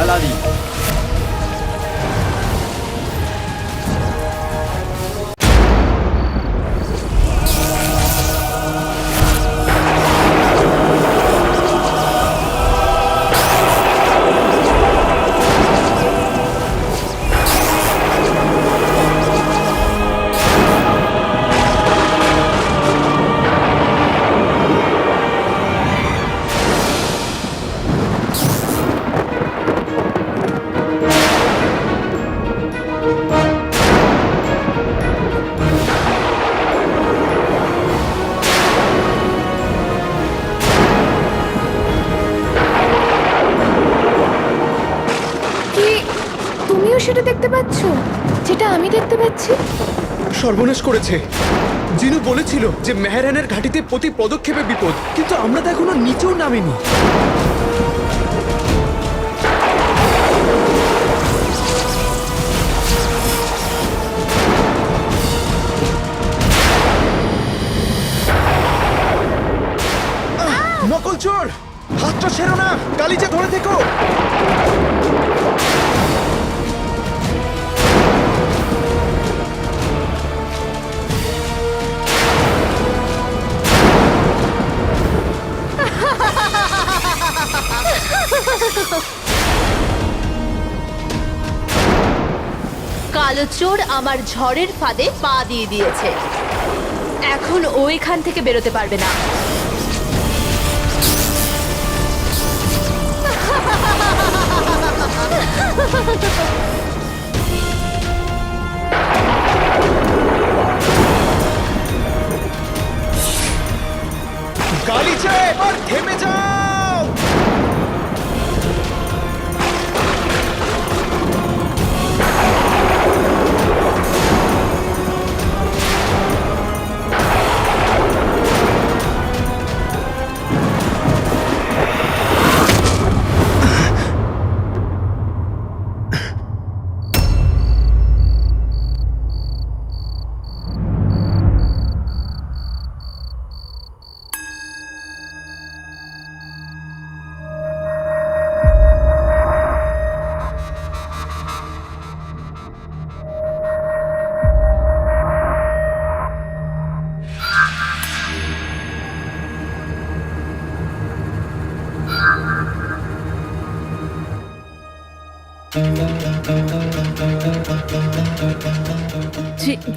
হালালি। সেটা দেখতে পাচ্ছ যেটা আমি দেখতে পাচ্ছি? সর্বনাশ করেছে। জিনু বলেছিল যে মেহরানের ঘাটিতে প্রতি পদক্ষেপে বিপদ, কিন্তু আমরা তো এখনো নিচেও নামিনি। নকল চোর, হাতটা ছেড়ো না, গালিচা ধরে থেকো। কালো চোর আমার ঝড়ের ফাঁদে পা দিয়ে দিয়েছে, এখন ও এখান থেকে বেরোতে পারবে না। গালিচা এবার থেমে যাও।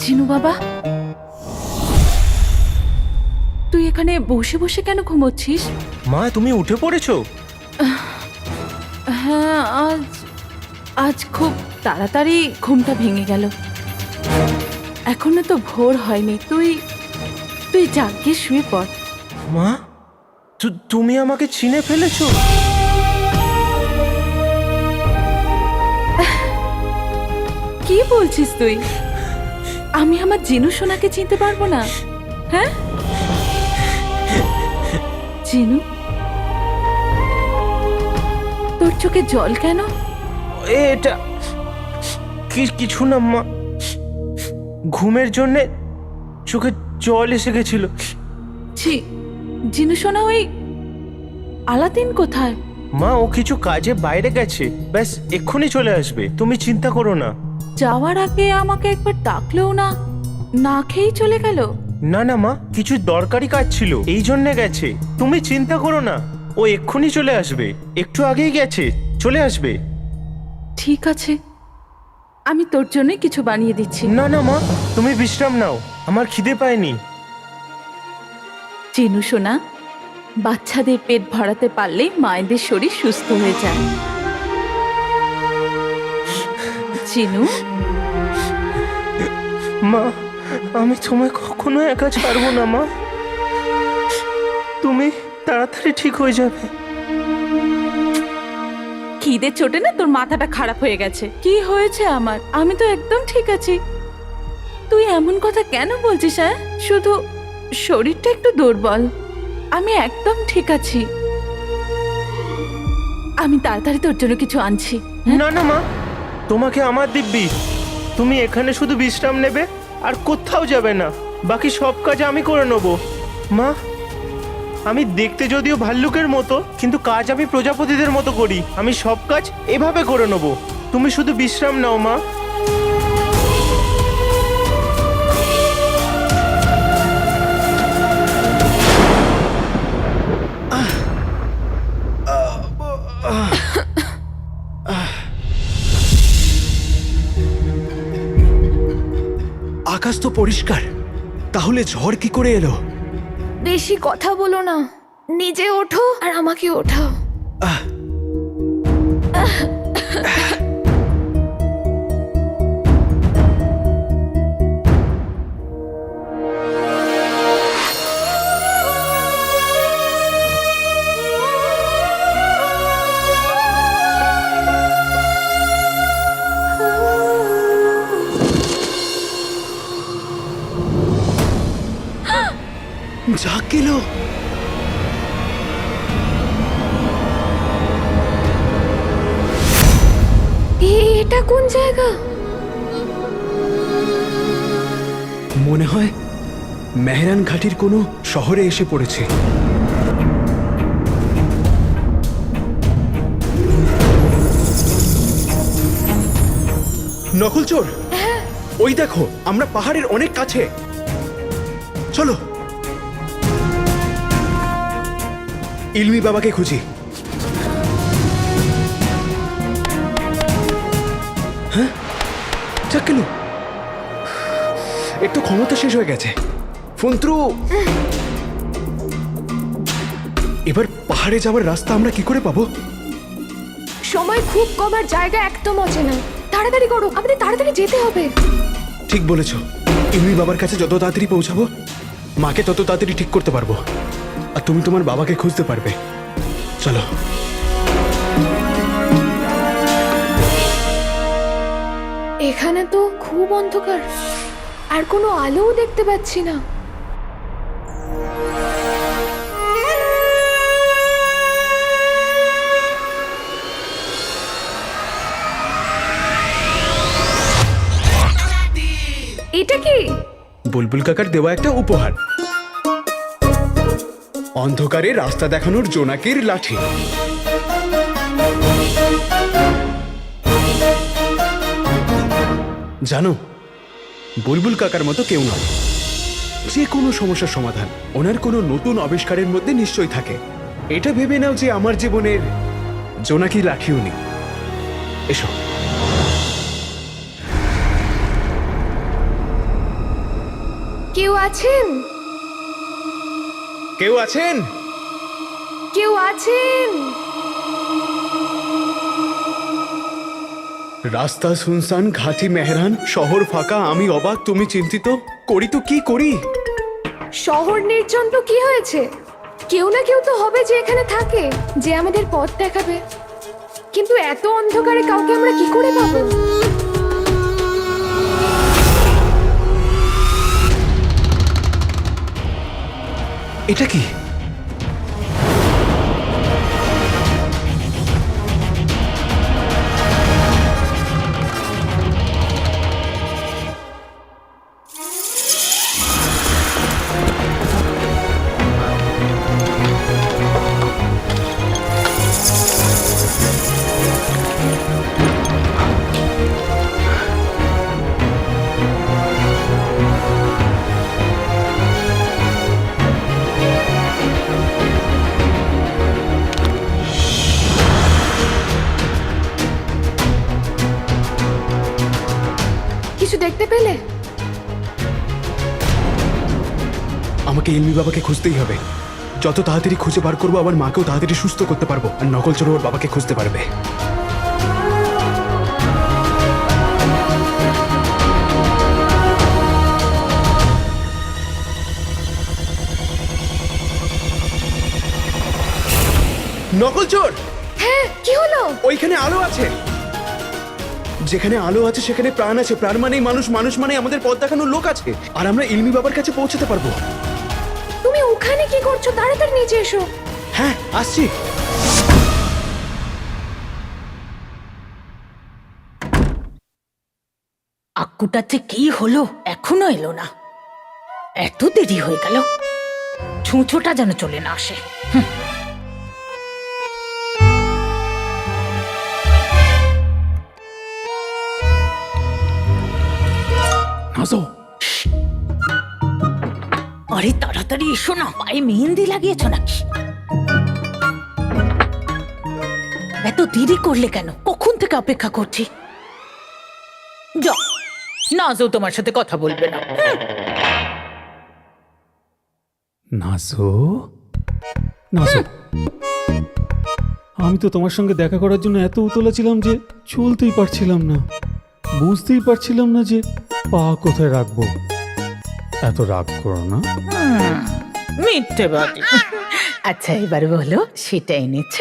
জিনু বাবা, তুই এখানে বসে বসে কেন ঘুমোচ্ছিস? মা, তুমি উঠে পড়েছো? হ্যাঁ, আজ খুব তাড়াতাড়ি ঘুমটা ভেঙে গেল। এখনো তো ভোর হয়নি, তুই জাগিয়ে শুয়ে পড়। মা, তুমি আমাকে চিনে ফেলেছো? কি বলছিস তুই? আমি আমার জিনু সোনাকে চিনতে পারবো না? হ্যাঁ জিনু, তোর চোখে জল কেন? এটা কিছু না মা, ঘুমের জন্যে চোখে জল এসে গেছিল। ছি, জিনু সোনা, ওই আলাদিন কোথায়? মা, ও কিছু কাজে বাইরে গেছে, ব্যাস এক্ষুনি চলে আসবে, তুমি চিন্তা করো না। যাওয়ার আগে আমাকে একবার ডাকলেও না, না খেয়েই চলে গেল। না না মা, কিছু দরকারি কাজ ছিল, এই জন্যে গেছে, তুমি চিন্তা করো না, ও এক্ষুনি চলে আসবে, একটু আগেই গেছে, চলে আসবে। ঠিক আছে, আমি তোর জন্য কিছু বানিয়ে দিচ্ছি। না না মা, তুমি বিশ্রাম নাও, আমার খিদে পায়নি। জিনু সোনা, বাচ্চাদের পেট ভরাতে পারলেই মায়েদের শরীর সুস্থ হয়ে যায়। জিনু, মা, আমি তোমায় কখনো একা ছাড়বো না মা, তুমি তাড়াতাড়ি ঠিক হয়ে যাবে। খিদে চোটে না তোর মাথাটা খারাপ হয়ে গেছে। কি হয়েছে আমার? আমি তো একদম ঠিক আছি। তুই এমন কথা কেন বলছিস? হ্যাঁ, শুধু শরীরটা একটু দুর্বল, আমি একদম ঠিক আছি। আমি তাড়াতাড়ি তোর জন্য কিছু আনছি। না না মা, তোমাকে আমার দিব্যি, তুমি এখানে শুধু বিশ্রাম নেবে আর কোথাও যাবে না, বাকি সব কাজ আমি করে নেব। মা, আমি দেখতে যদিও ভাল্লুকের মতো, কিন্তু কাজ আমি প্রজাপতিদের মতো করি। আমি সব কাজ এভাবে করে নেব। তুমি শুধু বিশ্রাম নাও মা। আকাশ তো পরিষ্কার, তাহলে ঝড় কি করে এলো? বেশি কথা বলো না, নিজে ওঠো আর আমাকে ওঠাও। যা গেল। এটা কোন জায়গা? মনে হয় মেহরান ঘাটির কোনো শহরে এসে পড়েছে। নকল চোর, ওই দেখো আমরা পাহাড়ের অনেক কাছে। চলো ইলমি বাবাকে খুঁজি। হ্যাঁ, চাক্কেলু, একটু ক্ষমতা শেষ হয়ে গেছে। ফন্ত্রু, এবার পাহাড়ে যাওয়ার রাস্তা আমরা কি করে পাবো? সময় খুব কম আর জায়গা একদম অচেনা। তাড়াতাড়ি করো, আমাদের তাড়াতাড়ি যেতে হবে। ঠিক বলেছো। ইলমি বাবার কাছে যত তাড়াতাড়ি পৌঁছাবো, মাকে তত তাড়াতাড়ি ঠিক করতে পারবো, আর তুমি তোমার বাবাকে খুঁজতে পারবে। চলো। এখানে তো খুব অন্ধকার, আর কোনো আলোও দেখতে পাচ্ছি না। এটা কি? বুলবুল কাকার দেওয়া একটা উপহার, অন্ধকারে রাস্তা দেখানোর জোনাকির লাঠি। জানো, বুলবুল কাকার মতো কেউ নয়। যে কোনো সমস্যার সমাধান ওনার কোনো নতুন আবিষ্কারের মধ্যে নিশ্চয়ই থাকে। এটা ভেবে নাও যে আমার জীবনের জোনাকি লাঠিও নেই। এসো। কেউ আছেন? কেউ আছেন? কেউ আছেন? রাস্তা শুনসান, ঘাটি মেহরান, শহর ফাঁকা, আমি অবাক, তুমি চিন্তিত। করি তো কি করি? শহর নির্জন তো কি হয়েছে? কেউ না কেউ তো হবে যে এখানে থাকে, যে আমাদের পথ দেখাবে। কিন্তু এত অন্ধকারে কাউকে আমরা কি করে পাবো? এটা কি? কিছু দেখতে পেলে? আমাকে ইলমি বাবাকে খুঁজতেই হবে। যত তাড়াতাড়ি খুঁজে বার করবো, আমার মাকেও তাড়াতাড়ি সুস্থ করতে পারবো, আর নকল চোর ওর বাবাকে খুঁজতে পারবে। নকল চোর, হ্যাঁ, কি হলো? ওইখানে আলো আছে। যেখানে আলো আছে সেখানে প্রাণ আছে। প্রাণ মানেই মানুষ, মানুষ মানে আমাদের পথ দেখানোর লোক আছে, আর আমরা ইলমি বাবার কাছে পৌঁছাতে পারবো। তুমি ওখানে কি করছো? তাড়াতাড়ি নিচে এসো। হ্যাঁ, আসছি। আক্কুটাতে কি হলো? এখনো এলো না, এত দেরি হয়ে গেল। ছুঁচোটা যেন চলে না আসে। নাজো, আরে তাড়াতাড়ি এসো না, পায়ে মেহেন্দি লাগিয়েছো নাকি? এত দেরি করলে কেন? কখন থেকে অপেক্ষা করছি। যাও, নাজও তোমার সাথে কথা বলবে না। নাজো, নাজো, আমি তো তোমার সঙ্গে দেখা করার জন্য এত উতলা ছিলাম যে চলতেই পারছিলাম না, বুঝতেই পারছিলাম না যে পা কোথায় রাখবো। এত রাগ করো না। মিথ্যে বাদী। আচ্ছা এবার বলো, সেটা এনেছ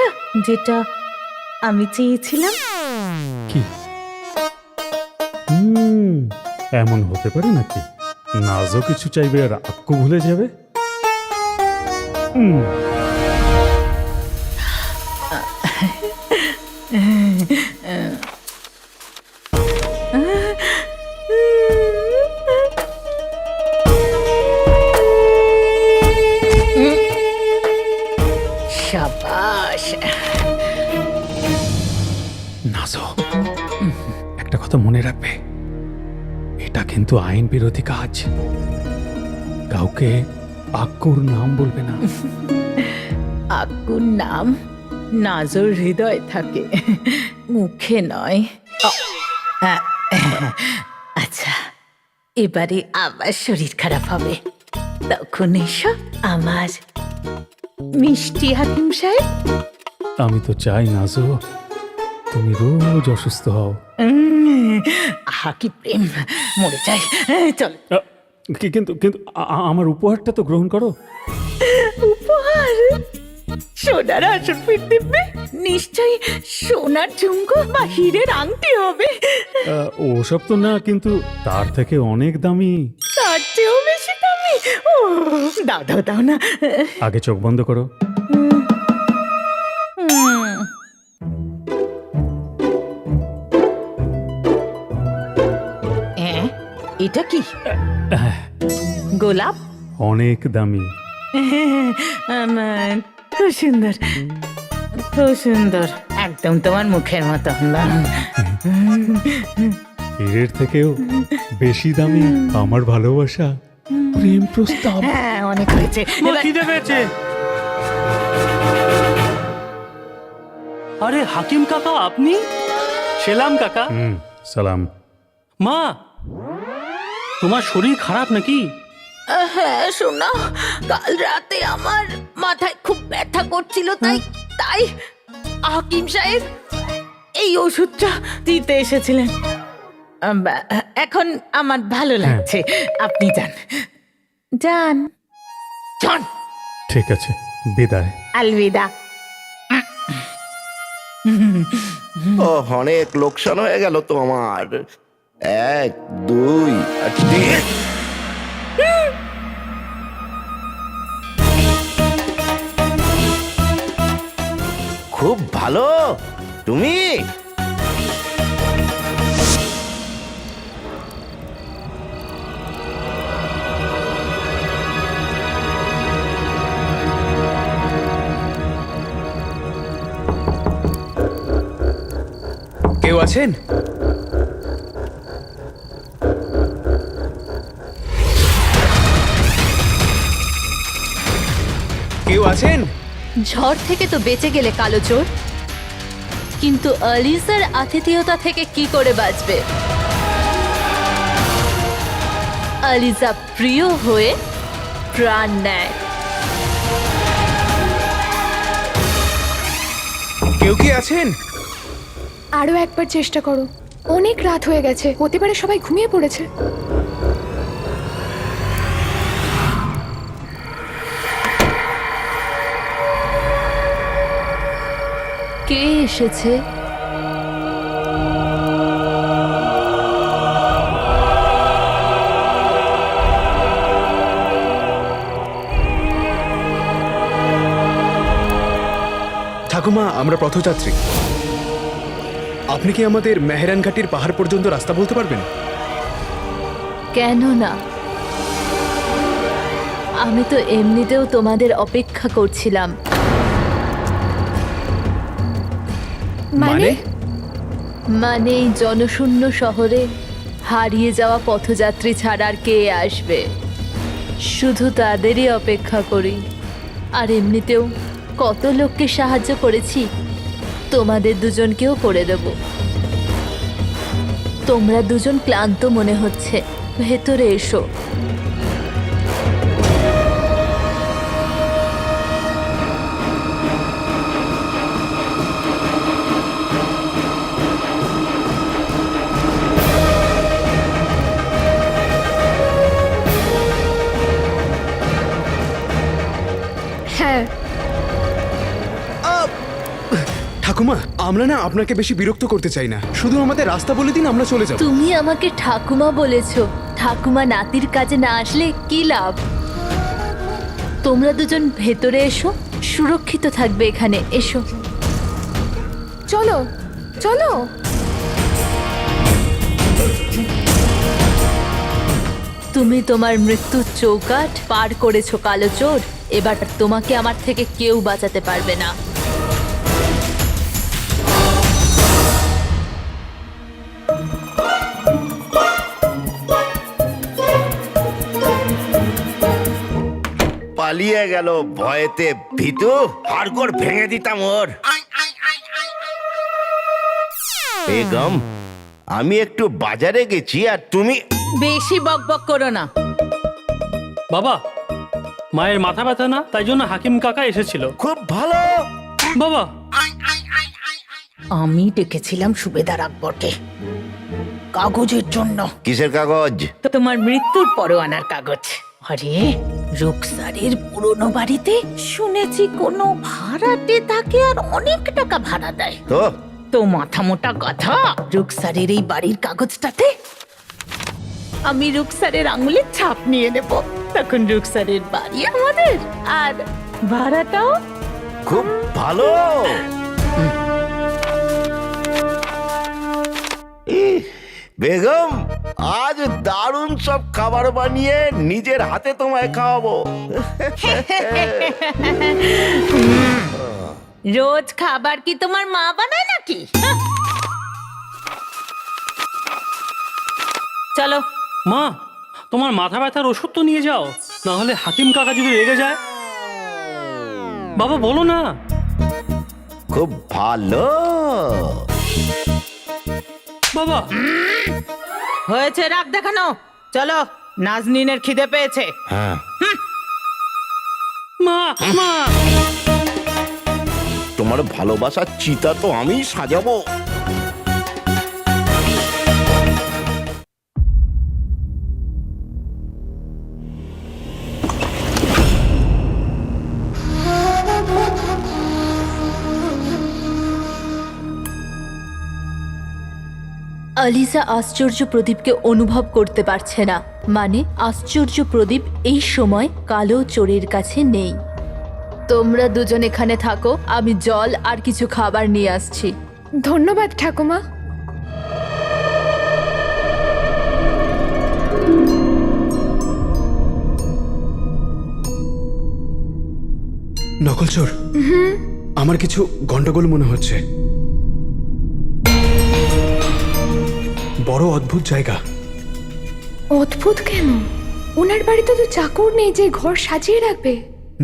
যেটা আমি চেয়েছিলাম? কি? এমন হতে পারে নাকি? নাজও কিছু চাইবে আর আক্কু ভুলে যাবে? শাবাশ। নাজো, একটা কথা মনে রাখবে, এটা কিন্তু আইন বিরোধী কাজ। কাউকে আক্কুর নাম বলবে না। আকুর নাম নাজর হৃদয় থাকে, মুখে নয়। আচ্ছা, এবারে আবার শরীর খারাপ হবে, তখন এসো আমার মিষ্টি হাকিম সাহেব। আমি তো চাই নাজো তুমি রোজ অসুস্থ হও। হাকি প্রেম, মরে যাই। চল। কিন্তু কিন্তু আমার উপহারটা তো গ্রহণ করো। উপহার? সোনার আসন ফিট দিবে? নিশ্চয়ই সোনার ঝুমকো বা হীরের আংটি হবে। ওসব তো না, কিন্তু তার থেকে অনেক দামি। তার চেয়েও বেশি দামি? ও দাও দাও দাও না। আগে চোখ বন্ধ করো। এটা কি? গোলাপ? অনেক দামি। খুব সুন্দর, খুব সুন্দর, একদম তোমার মুখের মতো। হীরের থেকেও বেশি দামি আমার ভালোবাসা, প্রেম প্রস্তাব। হ্যাঁ, অনেক হয়েছে। খিদে পেয়েছে। আরে হাকিম কাকা, আপনি? সেলাম কাকা। সালাম। মা, তোমার শরীর খারাপ নাকি? হ্যাঁ শোনা, কাল রাতে আমার মাথায় খুব ব্যথা করছিল, তাই তাই হাকিম সাহেব এই ওষুধটা দিতে এসেছিলেন। এখন আমার ভালো লাগছে। আপনি যান যান যান। ঠিক আছে, বিদায়। আলবিদা। ও, অনেক লোকসান হয়ে গেল তো আমার। 1 2 আর 3। খুব ভালো। তুমি কেউ আছেন? কেউ আছেন? ঝড় থেকে তো বেঁচে গেলে কালো চোর, কিন্তু আলিজার আতিথেয়তা থেকে কি করে বাঁচবে? আলিজা প্রিয় হয়ে প্রাণ নেয়। কেউ কি আছেন? আরো একবার চেষ্টা করো, অনেক রাত হয়ে গেছে, হতে পারে সবাই ঘুমিয়ে পড়েছে। কে এসেছে? ঠাকুমা, আমরা পথযাত্রী। আপনি কি আমাদের মেহরান ঘাটির পাহাড় পর্যন্ত রাস্তা বলতে পারবেন? কেন না, আমি তো এমনিতেও তোমাদের অপেক্ষা করছিলাম। মানে মানে এই জনশূন্য শহরে হারিয়ে যাওয়া পথযাত্রী ছাড়া আর কে আসবে? শুধু তাদেরই অপেক্ষা করি। আর এমনিতেও কত লোককে সাহায্য করেছি, তোমাদের দুজনকেও করে দেব। তোমরা দুজন ক্লান্ত মনে হচ্ছে, ভেতরে এসো। হ্যাঁ, ঠাকুমা, আমরা না আপনাকে বেশি বিরক্ত করতে চাই না, শুধু আমাদের রাস্তা বলে দিন, আমরা চলে যাব। তুমি আমাকে ঠাকুমা বলেছো। ঠাকুমা নাতির কাজে না আসলে কি লাভ? তোমরা দুজন ভেতরে এসো, সুরক্ষিত থাকবে এখানে। এসো। চলো চলো। তুমি তোমার মৃত্যুর চৌকাঠ পার করেছো কালো চোর। এবার তোমাকে আমার থেকে কেউ বাঁচাতে পারবে না। পালিয়ে গেল ভয়েতে ভীতু, হাড়গোড় ভেঙে দিতাম ওর। বেগম, আমি একটু বাজারে গেছি আর তুমি। বেশি বকবক করো না। বাবা, মায়ের মাথা ব্যথা না, তাই জন্য হাকিম কাকা এসেছিল। খুব ভালো। বাবা, আমি ডেকেছিলাম সুবেদার আকবরকে কাগজের জন্য। কিসের কাগজ? তো তোমার মৃত্যুর পরোয়ানার কাগজ। আরে রুকসারের পুরনো বাড়িতে শুনেছি কোনো ভাড়াটে তাকে আর অনেক টাকা ভাড়া দেয়। তো মাথা মোটা কথা, রুকসারের এই বাড়ির কাগজটাতে আমি রুকসারের আঙুলের ছাপ নিয়ে নেব। তখন রুকসারের বাড়ি আমাদের, আর ভাড়াটাও। খুব ভালো। বেগম, আজ দারুণ সব খাবার বানিয়ে নিজের হাতে তোমায় খাওয়াবো। রোজ খাবার কি তোমার মা বানায় নাকি? চলো। মা, তোমার মাথা ব্যথার ওষুধ তো নিয়ে যাও, না হলে হাকিম কাকা যদি রেগে যায়। বাবা বলো না। খুব ভালো। বাবা, হয়েছে রাগ দেখানো, চলো। নাজনীনের খিদে পেয়েছে। হ্যাঁ, মা মা। তোমার ভালোবাসার চিতা তো আমি সাজাবো। আলিসা আশ্চর্য প্রদীপকে অনুভব করতে পারছে না। মানে আশ্চর্য প্রদীপ এই সময় কালো চোরের কাছে নেই। তোমরা দুজন এখানে থাকো, আমি জল আর কিছু খাবার নিয়ে আসছি। ধন্যবাদ ঠাকুমা। নকল চোর, আমার কিছু গন্ডগোল মনে হচ্ছে। বড় অদ্ভুত জায়গা। অদ্ভুত কেন? ওনার বাড়িতে তো চাকর নেই যে ঘর সাজিয়ে রাখবে।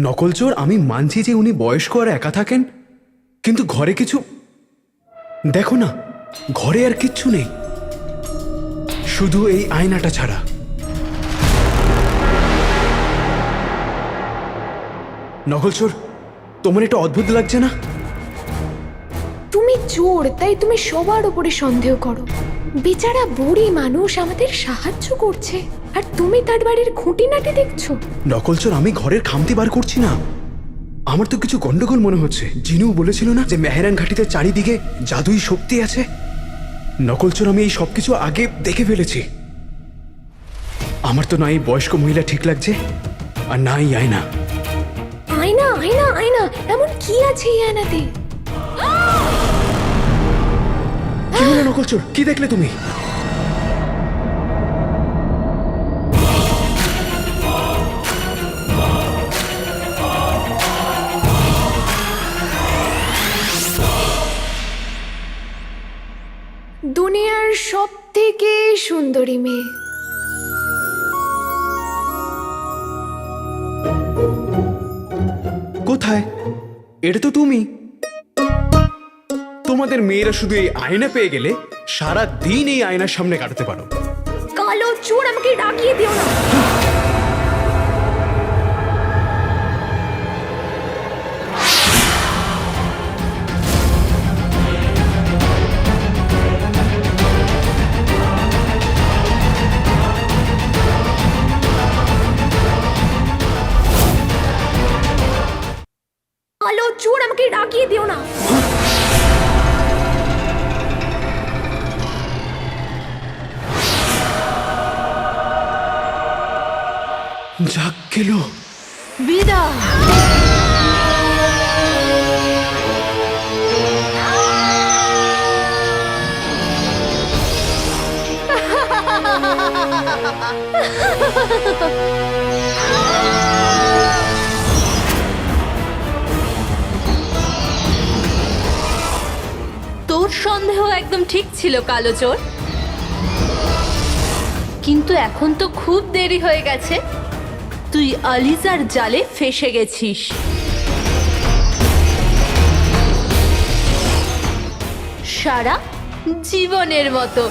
নকল চোর, আমি মানছি যে উনি বয়স্ক আর একা থাকেন, কিন্তু ঘরে কিছু দেখো না, ঘরে আর কিচ্ছু নেই, শুধু এই আয়নাটা ছাড়া। নকল চোর, তোমার এটা অদ্ভুত লাগছে না? তুমি চোর, তাই তুমি সবার উপরে সন্দেহ করো। বেচারা বুড়ি মানুষ আমাদের সাহায্য করছে, আর তুমি তার বাড়ির খুঁটিনাটি দেখছো। নকল চোর, আমি ঘরের খামতি বার করছি না, আমার তো কিছু গন্ডগোল মনে হচ্ছে। জিনু বলেছিল না যে মেহেরান ঘাটিতে চারিদিকে জাদুই শক্তি আছে। নকল চোর, আমি এই সবকিছু আগে দেখে ফেলেছি। আমার তো না এই বয়স্ক মহিলা ঠিক লাগছে, আর না এই আয়না। আয়না আয়না আয়না, এমন কি আছে এই আয়নাতে? কি হলো নকল চোর, কি দেখলে তুমি? দুনিয়ার সব থেকে সুন্দরী মেয়ে। কোথায়? এটা তো তুমি। তোমাদের মেয়েরা শুধু এই আয়না পেয়ে গেলে সারা দিন এই আয়নার সামনে কাটাতে পারো। কালো চোর, আমাকে রাগিয়ে দিও না। কালো চোর, আমাকে রাগিয়ে দিও না। যাক গেল। বিদায়। তোর সন্দেহ একদম ঠিক ছিল কালো চোর, কিন্তু এখন তো খুব দেরি হয়ে গেছে। তুই আলিজার জালে ফেসে গেছিস। সারা জীবনের মতো।